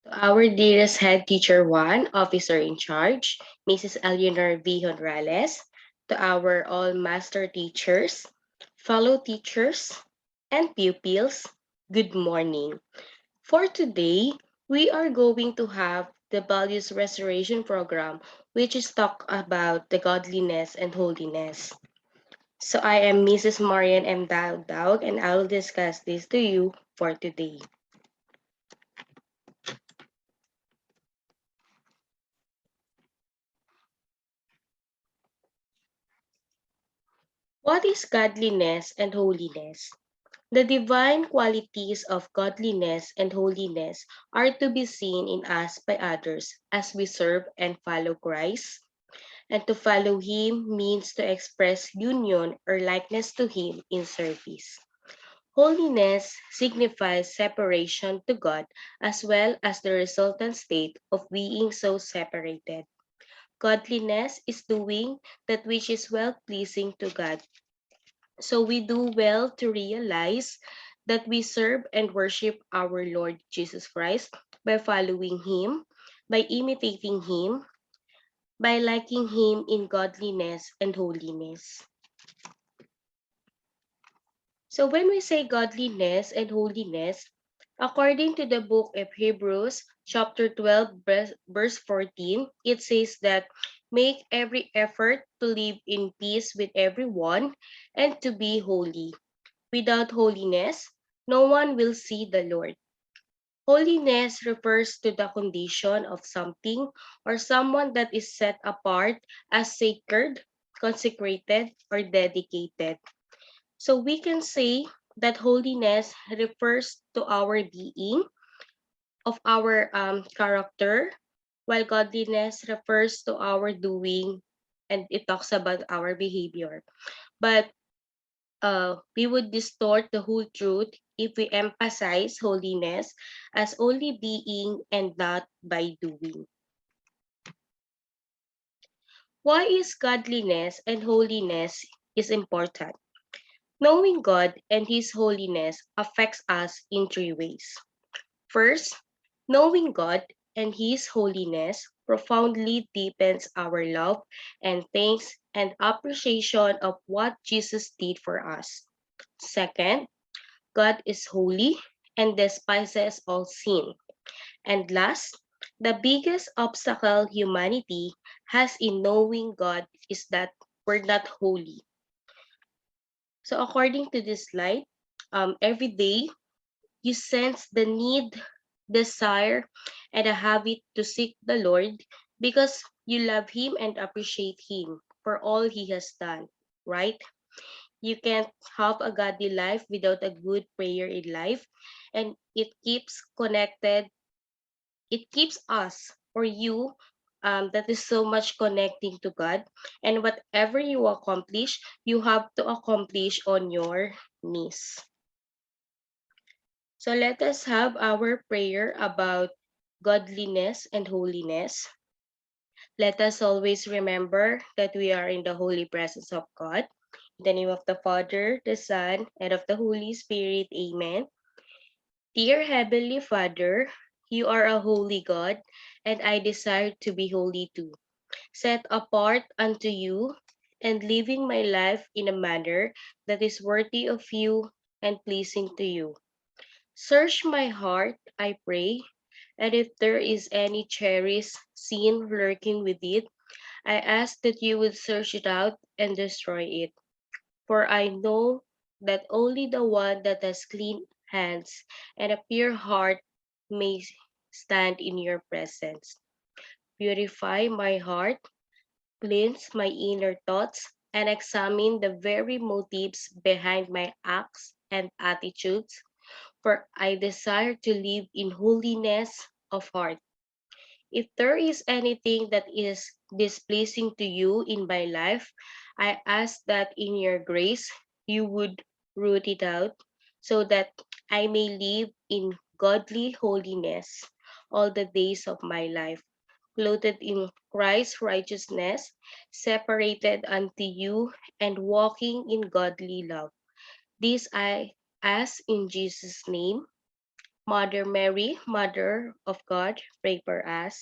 Our dearest head teacher one, officer in charge, Mrs. Eleanor V. Honrales, to our all master teachers, fellow teachers, and pupils, good morning. For today, we are going to have the Values Restoration Program, which is talk about the godliness and holiness. So I am Mrs. Marian M. Dowd, and I will discuss this to you for today. What is godliness and holiness? The divine qualities of godliness and holiness are to be seen in us by others as we serve and follow Christ. And to follow Him means to express union or likeness to Him in service. Holiness signifies separation to God as well as the resultant state of being so separated. Godliness is doing that which is well pleasing to God. So we do well to realize that we serve and worship our Lord Jesus Christ by following Him, by imitating Him, by liking Him in godliness and holiness. So when we say godliness and holiness, according to the book of Hebrews, chapter 12, verse 14, it says that make every effort to live in peace with everyone and to be holy. Without holiness, no one will see the Lord. Holiness refers to the condition of something or someone that is set apart as sacred, consecrated, or dedicated. So we can say that holiness refers to our being, of our character, while godliness refers to our doing and it talks about our behavior. But we would distort the whole truth if we emphasize holiness as only being and not by doing. Why is godliness and holiness is important? Knowing God and His holiness affects us in three ways. First, knowing God and His holiness profoundly deepens our love and thanks and appreciation of what Jesus did for us. Second, God is holy and despises all sin. And last, the biggest obstacle humanity has in knowing God is that we're not holy. So according to this slide, every day you sense the need, desire, and a habit to seek the Lord because you love Him and appreciate Him for all He has done, right? You can't have a godly life without a good prayer in life, and it keeps us or you that is so much connecting to God. And whatever you accomplish, you have to accomplish on your knees. So let us have our prayer about godliness and holiness. Let us always remember that we are in the holy presence of God. In the name of the Father, the Son, and of the Holy Spirit. Amen. Dear Heavenly Father, you are a holy God, and I desire to be holy too. Set apart unto you, and living my life in a manner that is worthy of you and pleasing to you. Search my heart, I pray, and if there is any cherished sin lurking with it, I ask that you would search it out and destroy it. For I know that only the one that has clean hands and a pure heart may stand in your presence. Purify my heart, cleanse my inner thoughts, and examine the very motives behind my acts and attitudes, for I desire to live in holiness of heart. If there is anything that is displeasing to you in my life, I ask that in your grace you would root it out so that I may live in godly holiness all the days of my life, clothed in Christ's righteousness, separated unto you, and walking in godly love. This I ask in Jesus' name. Mother Mary, Mother of God, pray for us.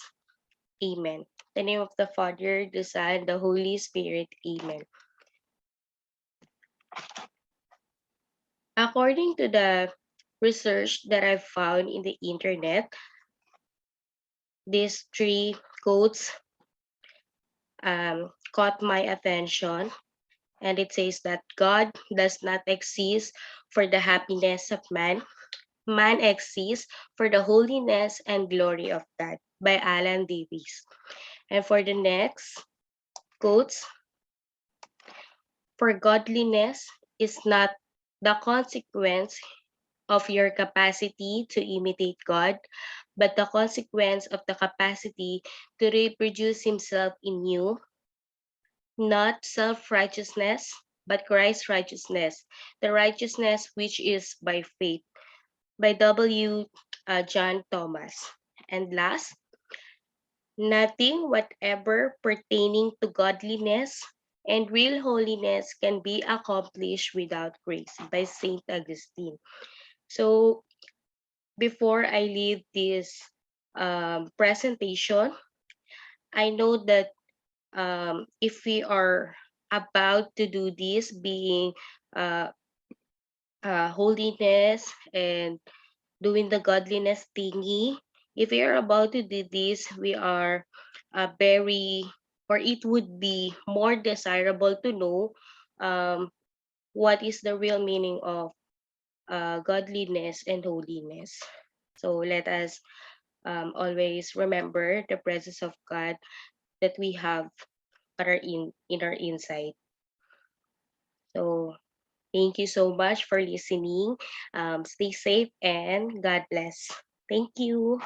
Amen. In the name of the Father, the Son, the Holy Spirit. Amen. According to the research that I've found in the internet, these three quotes caught my attention. And it says that God does not exist for the happiness of man. Man exists for the holiness and glory of God by Alan Davis. And for the next quotes, for godliness is not the consequence of your capacity to imitate God, but the consequence of the capacity to reproduce Himself in you, not self righteousness, but Christ's righteousness, the righteousness which is by faith, by W. John Thomas. And last, nothing whatever pertaining to godliness and real holiness can be accomplished without grace, by Saint Augustine. So before I leave this presentation, I know that if we are about to do this, being uh, holiness and doing the godliness thingy, if we are about to do this, we are very, or it would be more desirable to know um, what is the real meaning of godliness and holiness. So let us always remember the presence of God that we have in our inside. So thank you so much for listening. Stay safe and God bless. Thank you.